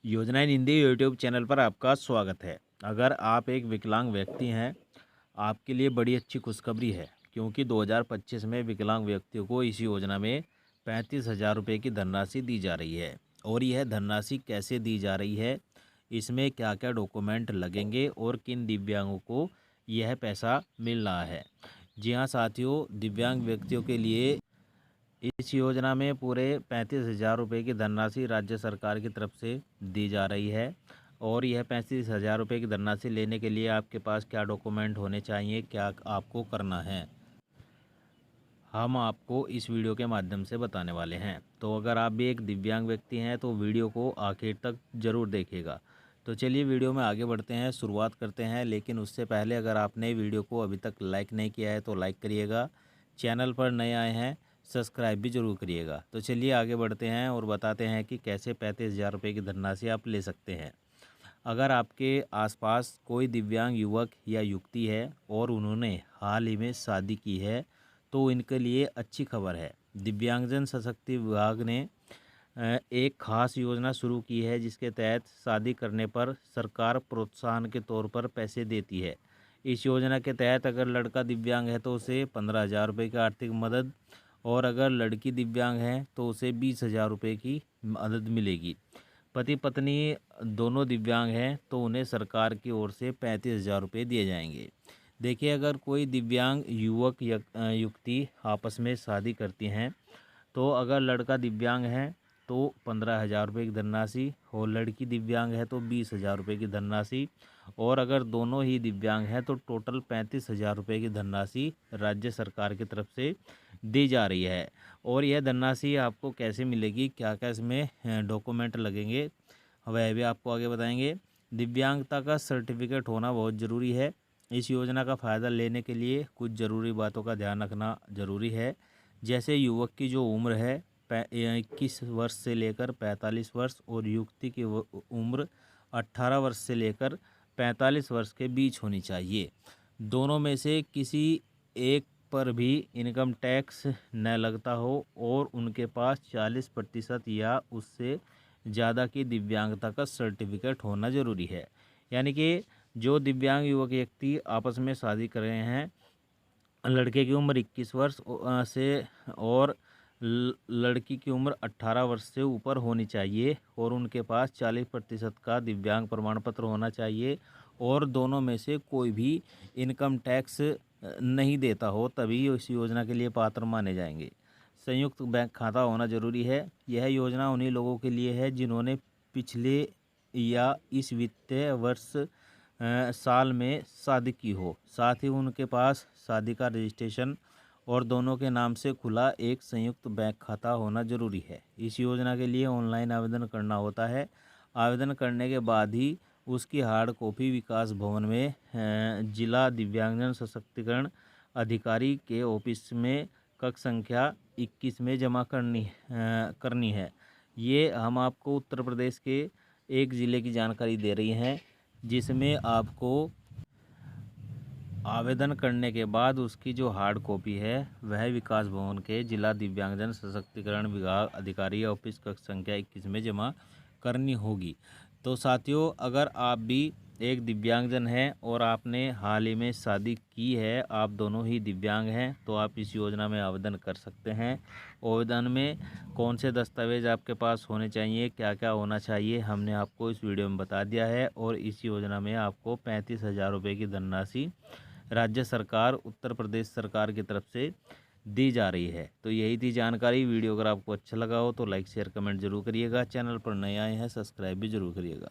योजनाएं Hindi YouTube channel पर आपका स्वागत है। अगर आप एक विकलांग व्यक्ति हैं, आपके लिए बड़ी अच्छी खुशखबरी है क्योंकि 2025 में विकलांग व्यक्तियों को इस योजना में 35,000 रुपये की धनराशि दी जा रही है। और यह धनराशि कैसे दी जा रही है, इसमें क्या क्या डॉक्यूमेंट लगेंगे और किन दिव्यांगों को यह पैसा मिल रहा है। जी हाँ साथियों, दिव्यांग व्यक्तियों के लिए इस योजना में पूरे 35,000 रुपये की धनराशि राज्य सरकार की तरफ से दी जा रही है। और यह 35,000 रुपये की धनराशि लेने के लिए आपके पास क्या डॉक्यूमेंट होने चाहिए, क्या आपको करना है, हम आपको इस वीडियो के माध्यम से बताने वाले हैं। तो अगर आप भी एक दिव्यांग व्यक्ति हैं तो वीडियो को आखिर तक ज़रूर देखिएगा। तो चलिए वीडियो में आगे बढ़ते हैं, शुरुआत करते हैं। लेकिन उससे पहले अगर आपने वीडियो को अभी तक लाइक नहीं किया है तो लाइक करिएगा। चैनल पर नए आए हैं सब्सक्राइब भी ज़रूर करिएगा। तो चलिए आगे बढ़ते हैं और बताते हैं कि कैसे 35,000 रुपये की धनराशि आप ले सकते हैं। अगर आपके आसपास कोई दिव्यांग युवक या युवती है और उन्होंने हाल ही में शादी की है तो इनके लिए अच्छी खबर है। दिव्यांगजन सशक्ति विभाग ने एक खास योजना शुरू की है जिसके तहत शादी करने पर सरकार प्रोत्साहन के तौर पर पैसे देती है। इस योजना के तहत अगर लड़का दिव्यांग है तो उसे 15,000 रुपये की आर्थिक मदद, और अगर लड़की दिव्यांग है तो उसे 20,000 रुपये की मदद मिलेगी। पति पत्नी दोनों दिव्यांग हैं तो उन्हें सरकार की ओर से 35,000 रुपये दिए जाएंगे। देखिए, अगर कोई दिव्यांग युवक या युवती आपस में शादी करती हैं तो अगर लड़का दिव्यांग है तो 15,000 रुपये की धनराशि, और लड़की दिव्यांग है तो 20,000 रुपये की धनराशि, और अगर दोनों ही दिव्यांग हैं तो टोटल 35,000 रुपये की धनराशि राज्य सरकार की तरफ से दी जा रही है। और यह धनराशि आपको कैसे मिलेगी, क्या क्या इसमें डॉक्यूमेंट लगेंगे, वह भी आपको आगे बताएंगे। दिव्यांगता का सर्टिफिकेट होना बहुत ज़रूरी है। इस योजना का फ़ायदा लेने के लिए कुछ ज़रूरी बातों का ध्यान रखना ज़रूरी है। जैसे युवक की जो उम्र है 21 वर्ष से लेकर 45 वर्ष, और युवती की उम्र 18 वर्ष से लेकर 45 वर्ष के बीच होनी चाहिए। दोनों में से किसी एक पर भी इनकम टैक्स न लगता हो और उनके पास 40% या उससे ज़्यादा की दिव्यांगता का सर्टिफिकेट होना ज़रूरी है। यानी कि जो दिव्यांग युवक व्यक्ति आपस में शादी कर रहे हैं, लड़के की उम्र 21 वर्ष से और लड़की की उम्र 18 वर्ष से ऊपर होनी चाहिए, और उनके पास 40% का दिव्यांग प्रमाण पत्र होना चाहिए, और दोनों में से कोई भी इनकम टैक्स नहीं देता हो, तभी इस योजना के लिए पात्र माने जाएंगे। संयुक्त बैंक खाता होना जरूरी है। यह योजना उन्हीं लोगों के लिए है जिन्होंने पिछले या इस वित्तीय वर्ष साल में शादी की हो, साथ ही उनके पास शादी का रजिस्ट्रेशन और दोनों के नाम से खुला एक संयुक्त बैंक खाता होना जरूरी है। इस योजना के लिए ऑनलाइन आवेदन करना होता है। आवेदन करने के बाद ही उसकी हार्ड कॉपी विकास भवन में जिला दिव्यांगजन सशक्तिकरण अधिकारी के ऑफिस में कक्ष संख्या 21 में जमा करनी है। ये हम आपको उत्तर प्रदेश के एक ज़िले की जानकारी दे रही हैं, जिसमें आपको आवेदन करने के बाद उसकी जो हार्ड कॉपी है वह विकास भवन के जिला दिव्यांगजन सशक्तिकरण विभाग अधिकारी ऑफिस कक्ष संख्या 21 में जमा करनी होगी। तो साथियों, अगर आप भी एक दिव्यांगजन हैं और आपने हाल ही में शादी की है, आप दोनों ही दिव्यांग हैं, तो आप इस योजना में आवेदन कर सकते हैं। आवेदन में कौन से दस्तावेज आपके पास होने चाहिए, क्या क्या होना चाहिए, हमने आपको इस वीडियो में बता दिया है। और इस योजना में आपको 35,000 रुपये की धनराशि राज्य सरकार उत्तर प्रदेश सरकार की तरफ से दी जा रही है। तो यही थी जानकारी। वीडियो अगर आपको अच्छा लगा हो तो लाइक शेयर कमेंट जरूर करिएगा। चैनल पर नए आए हैं सब्सक्राइब भी जरूर करिएगा।